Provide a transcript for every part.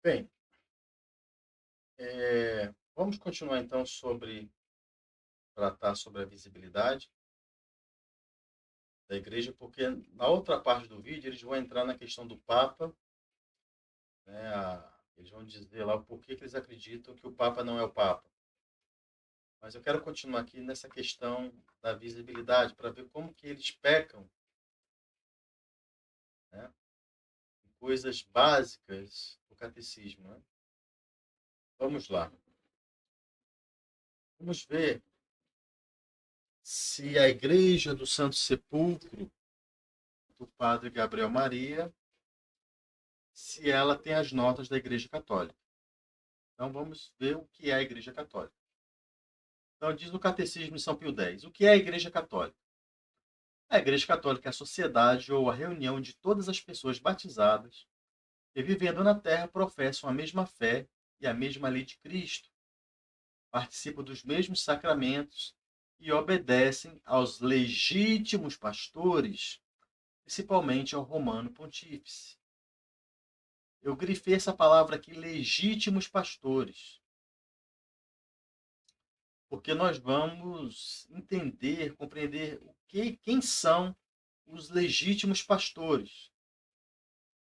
Bem, vamos continuar então sobre tratar sobre a visibilidade da igreja, porque na outra parte do vídeo eles vão entrar na questão do Papa, né? Eles vão dizer lá o porquê que eles acreditam que o Papa não é o Papa. Mas eu quero continuar aqui nessa questão da visibilidade para ver como que eles pecam, né? Em coisas básicas do catecismo, né? Vamos lá. Vamos ver se a Igreja do Santo Sepulcro do Padre Gabriel Maria, se ela tem as notas da Igreja Católica. Então vamos ver o que é a Igreja Católica. Então diz o Catecismo de São Pio X. O que é a Igreja Católica? A Igreja Católica é a sociedade ou a reunião de todas as pessoas batizadas que, vivendo na Terra, professam a mesma fé e a mesma lei de Cristo, participam dos mesmos sacramentos e obedecem aos legítimos pastores, principalmente ao Romano Pontífice. Eu grifei essa palavra aqui, legítimos pastores, porque nós vamos entender, compreender quem são os legítimos pastores,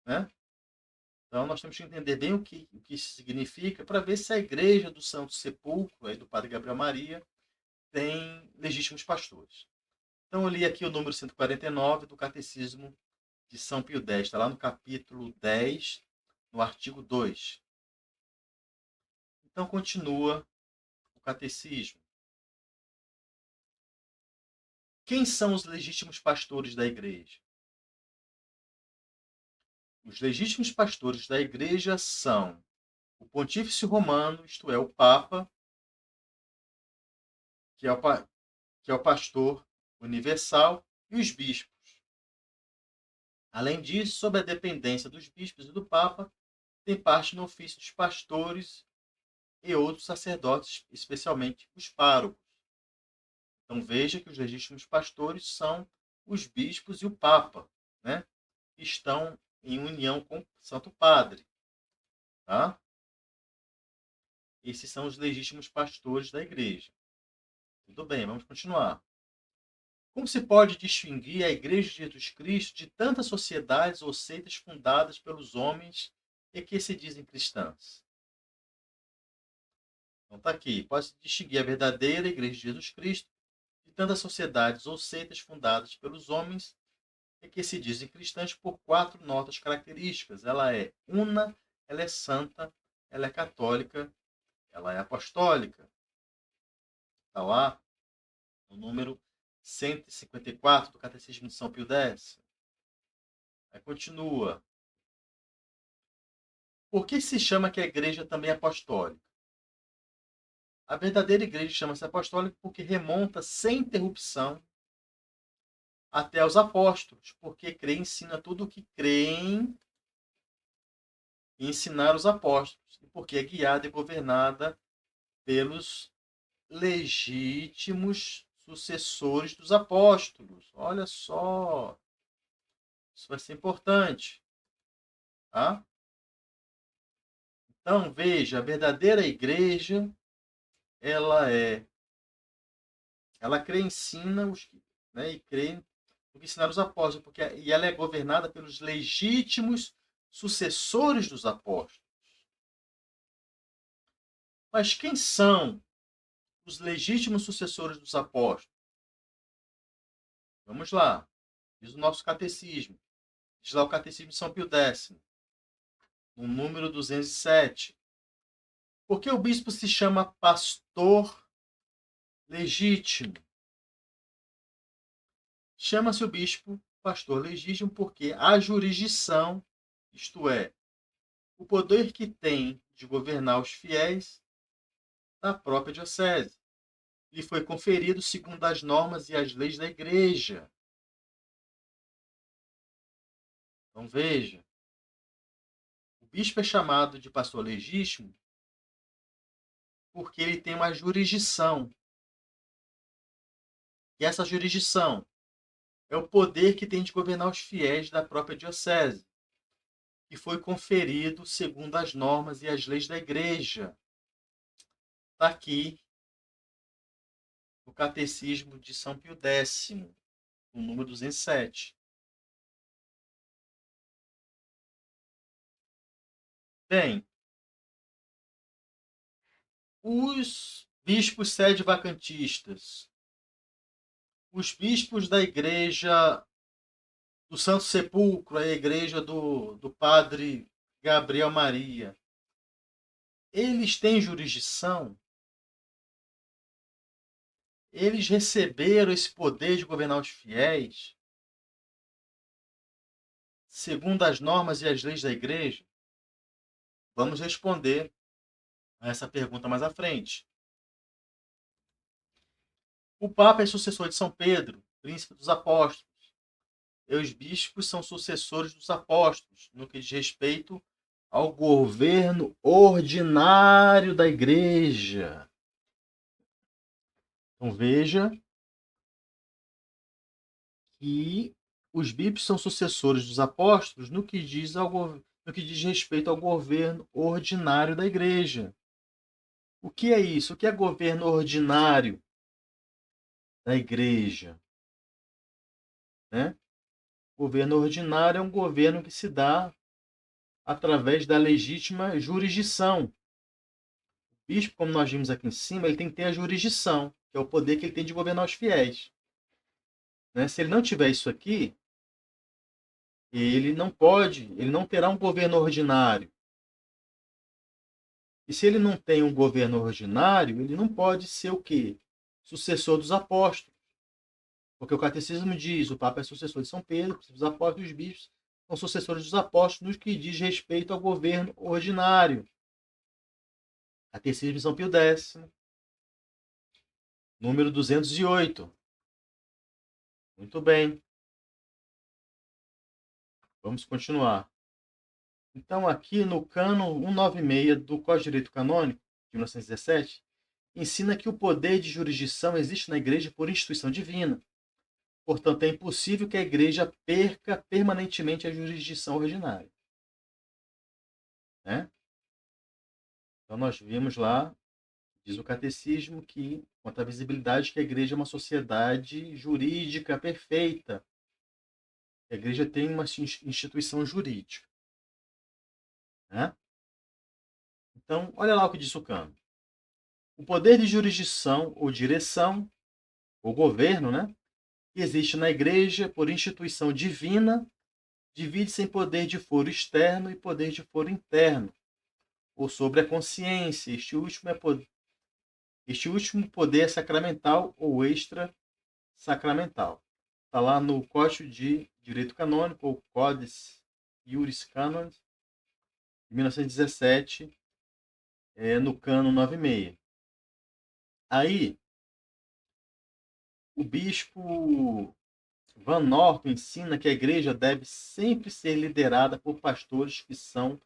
né? Então nós temos que entender bem o que isso significa para ver se a igreja do Santo Sepulcro, aí do Padre Gabriel Maria, tem legítimos pastores. Então eu li aqui o número 149 do Catecismo de São Pio X, está lá no capítulo 10, no artigo 2. Então continua o catecismo. Quem são os legítimos pastores da igreja? Os legítimos pastores da igreja são o Pontífice Romano, isto é, o Papa, que é o pastor universal, e os bispos. Além disso, sob a dependência dos bispos e do Papa, tem parte no ofício dos pastores e outros sacerdotes, especialmente os párocos. Então veja que os legítimos pastores são os bispos e o Papa, né? Que estão em união com o Santo Padre. Tá? Esses são os legítimos pastores da igreja. Tudo bem, vamos continuar. Como se pode distinguir a Igreja de Jesus Cristo de tantas sociedades ou seitas fundadas pelos homens e que se dizem cristãs? Então está aqui. Pode-se distinguir a verdadeira Igreja de Jesus Cristo de tantas sociedades ou seitas fundadas pelos homens e que se dizem cristãs por 4 notas características. Ela é una, ela é santa, ela é católica, ela é apostólica. Está lá no número 154 do Catecismo de São Pio X. Aí continua. Por que se chama que a igreja também é apostólica? A verdadeira igreja chama-se apostólica porque remonta sem interrupção até os apóstolos, porque crê e ensina tudo o que creem e ensinar os apóstolos, e porque é guiada e governada pelos legítimos sucessores dos apóstolos. Olha só, isso vai ser importante, tá? Então veja, a verdadeira igreja, ela é, ela crê e ensina os, né, e crê no que ensinaram os apóstolos, porque e ela é governada pelos legítimos sucessores dos apóstolos. Mas quem são os legítimos sucessores dos apóstolos? Vamos lá. Diz o nosso catecismo. Diz lá o catecismo de São Pio X, no número 207. Por que o bispo se chama pastor legítimo? Chama-se o bispo pastor legítimo porque a jurisdição, isto é, o poder que tem de governar os fiéis da própria diocese, lhe foi conferido segundo as normas e as leis da igreja. Então veja, o bispo é chamado de pastor legítimo porque ele tem uma jurisdição. E essa jurisdição é o poder que tem de governar os fiéis da própria diocese, que foi conferido segundo as normas e as leis da igreja. Está aqui no Catecismo de São Pio X, no número 207. Bem, os bispos sede-vacantistas, os bispos da igreja do Santo Sepulcro, a igreja do padre Gabriel Maria, eles têm jurisdição? Eles receberam esse poder de governar os fiéis segundo as normas e as leis da igreja? Vamos responder a essa pergunta mais à frente. O Papa é sucessor de São Pedro, príncipe dos apóstolos. E os bispos são sucessores dos apóstolos, no que diz respeito ao governo ordinário da igreja. Então veja que os bispos são sucessores dos apóstolos no que diz respeito ao governo ordinário da igreja. O que é isso? O que é governo ordinário da igreja? Né? O governo ordinário é um governo que se dá através da legítima jurisdição. O bispo, como nós vimos aqui em cima, ele tem que ter a jurisdição, que é o poder que ele tem de governar os fiéis. Né? Se ele não tiver isso aqui, ele não terá um governo ordinário. E se ele não tem um governo ordinário, ele não pode ser o quê? Sucessor dos apóstolos. Porque o catecismo diz, o Papa é sucessor de São Pedro, os apóstolos e os bispos são sucessores dos apóstolos no que diz respeito ao governo ordinário. Catecismo de São Pio X, número 208. Muito bem. Vamos continuar. Então, aqui no cânon 196 do Código de Direito Canônico, de 1917, ensina que o poder de jurisdição existe na igreja por instituição divina. Portanto, é impossível que a igreja perca permanentemente a jurisdição ordinária. Né? Então, nós vimos lá, diz o catecismo, que, quanto à visibilidade, que a igreja é uma sociedade jurídica perfeita. A igreja tem uma instituição jurídica. Né? Então, olha lá o que diz o cânon. O poder de jurisdição ou direção, ou governo, né, que existe na igreja por instituição divina, divide-se em poder de foro externo e poder de foro interno, ou sobre a consciência. Este último poder é sacramental ou extra-sacramental. Está lá no Código de Direito Canônico, ou Codex Iuris Canons, de 1917, no cânon 96. Aí, o bispo Van Norton ensina que a igreja deve sempre ser liderada por pastores que são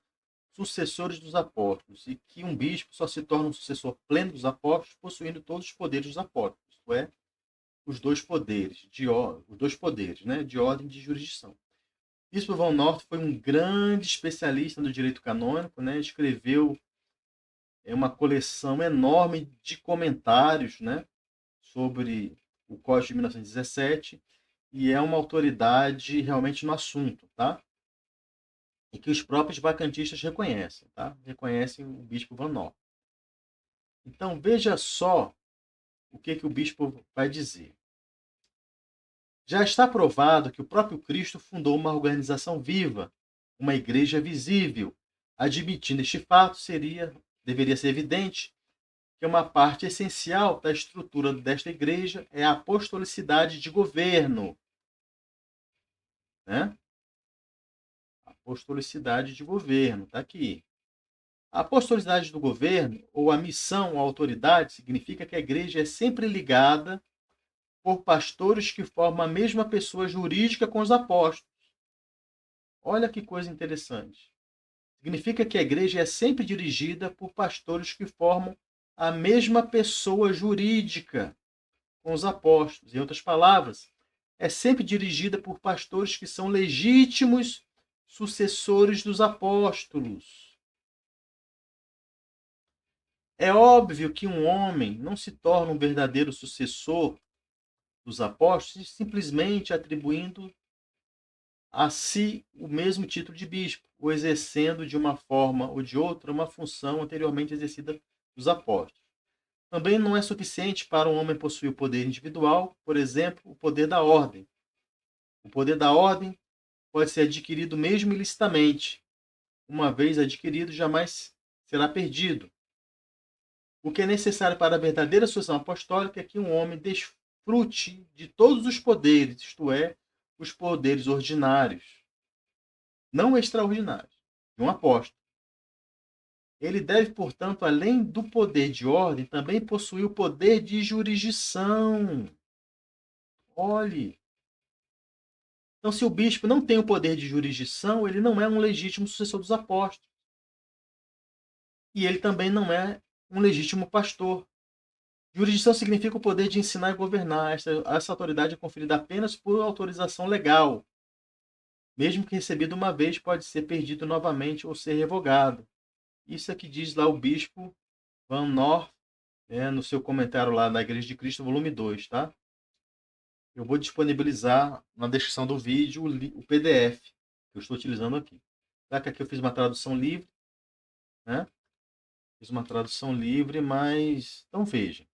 sucessores dos apóstolos e que um bispo só se torna um sucessor pleno dos apóstolos possuindo todos os poderes dos apóstolos, isto é, os dois poderes, né, de ordem e de jurisdição. O bispo Van Norton foi um grande especialista no direito canônico, né, escreveu uma coleção enorme de comentários, né, sobre o Código de 1917, e é uma autoridade realmente no assunto, tá? E que os próprios vacantistas reconhecem, tá? Reconhecem o bispo Van Norton. Então, veja só o que o bispo vai dizer. Já está provado que o próprio Cristo fundou uma organização viva, uma igreja visível. Admitindo este fato, deveria ser evidente que uma parte essencial da estrutura desta igreja é a apostolicidade de governo. Né? Apostolicidade de governo, está aqui. A apostolicidade do governo, ou a missão ou a autoridade, significa que a igreja é sempre ligada por pastores que formam a mesma pessoa jurídica com os apóstolos. Olha que coisa interessante. Significa que a igreja é sempre dirigida por pastores que formam a mesma pessoa jurídica com os apóstolos. Em outras palavras, é sempre dirigida por pastores que são legítimos sucessores dos apóstolos. É óbvio que um homem não se torna um verdadeiro sucessor dos apóstolos simplesmente atribuindo a si o mesmo título de bispo, ou exercendo de uma forma ou de outra uma função anteriormente exercida dos apóstolos. Também não é suficiente para um homem possuir o poder individual, por exemplo, o poder da ordem. O poder da ordem pode ser adquirido mesmo ilicitamente. Uma vez adquirido, jamais será perdido. O que é necessário para a verdadeira sucessão apostólica é que um homem desfrute de todos os poderes, isto é, os poderes ordinários, não extraordinários, de um apóstolo. Ele deve, portanto, além do poder de ordem, também possuir o poder de jurisdição. Olhe. Então, se o bispo não tem o poder de jurisdição, ele não é um legítimo sucessor dos apóstolos. E ele também não é um legítimo pastor. Jurisdição significa o poder de ensinar e governar. Essa autoridade é conferida apenas por autorização legal. Mesmo que recebido uma vez, pode ser perdido novamente ou ser revogado. Isso é que diz lá o bispo Van North, no seu comentário lá na Igreja de Cristo, volume 2, tá? Eu vou disponibilizar na descrição do vídeo o PDF que eu estou utilizando aqui. Tá? Que aqui eu fiz uma tradução livre, né? Fiz uma tradução livre, mas... Então veja.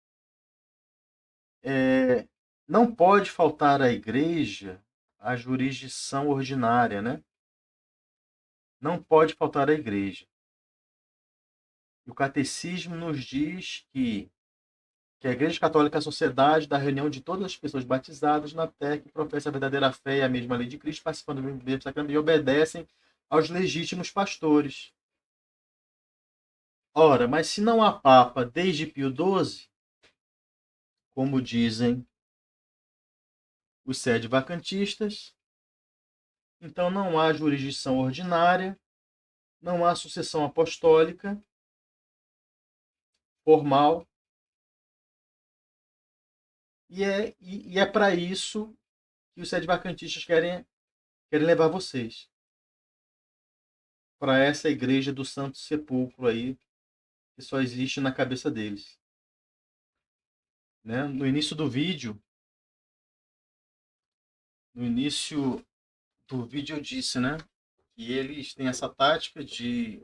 Não pode faltar à igreja a jurisdição ordinária, né? Não pode faltar à igreja. E o catecismo nos diz que a Igreja Católica é a sociedade da reunião de todas as pessoas batizadas na terra que professam a verdadeira fé e a mesma lei de Cristo, participando do mesmo sacramento e obedecem aos legítimos pastores. Ora, mas se não há Papa desde Pio XII, como dizem os sede-vacantistas, então não há jurisdição ordinária, não há sucessão apostólica formal, e é para isso que os sede-vacantistas querem levar vocês. Para essa igreja do Santo Sepulcro aí, que só existe na cabeça deles. Né? No início do vídeo eu disse, né, que eles têm essa tática de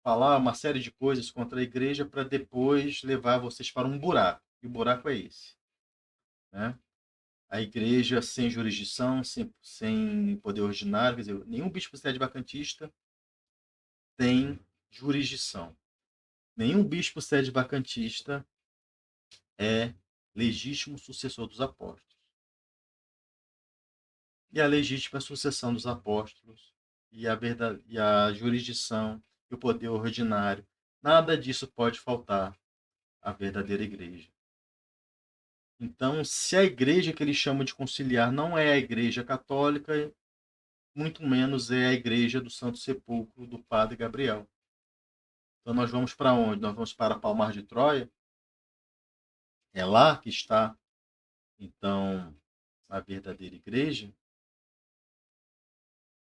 falar uma série de coisas contra a igreja para depois levar vocês para um buraco. E o buraco é esse. Né? A igreja sem jurisdição, sem poder ordinário, quer dizer, nenhum bispo sede-vacantista tem jurisdição. Nenhum bispo sede-vacantista é legítimo sucessor dos apóstolos. E a legítima sucessão dos apóstolos e a jurisdição e o poder ordinário, nada disso pode faltar à verdadeira igreja. Então, se a igreja que eles chamam de conciliar não é a igreja católica, muito menos é a igreja do Santo Sepulcro do Padre Gabriel. Então nós vamos para onde? Nós vamos para Palmar de Troia. É lá que está, então, a verdadeira igreja.